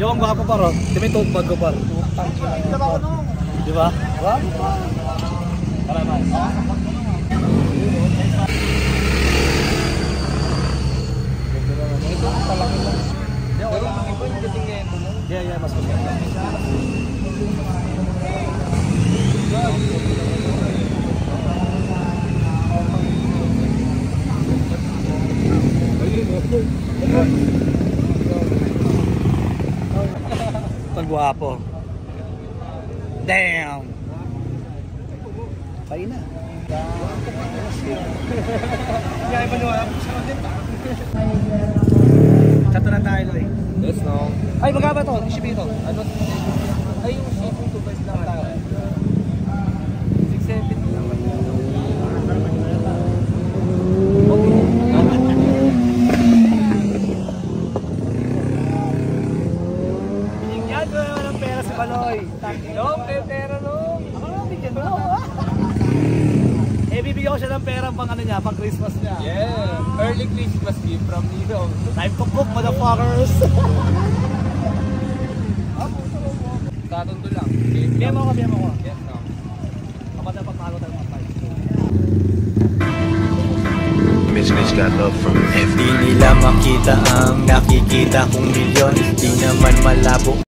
Yung ang gwapo par, oh. Di ba yung toothbag ko par? Di ba? Tara na. Yeah, mas maganda. Ang guwapo. Damn. Pain na. Kaya ba naman? Chato na tayo, Loy. Yes, no. Ay, magkaba to? Shipping ito? Ano? Ay, yung shipping 2 guys lang tayo. 670 lang. Bigyan ko naman ng pera sa Baloy. No, pera no. Bigyan mo. Eh, bibigyan ko siya ng pera pang ano niya, pang Christmas niya. Yeah, early Christmas gift from Nino. Time to cook, motherfuckers. Tatondo lang. Biyan mo ko. Yes, no. Kapag napagmalo tayo mga tayo. Mitch got love from Di nila makita ang nakikita kong milyon. Di naman malabo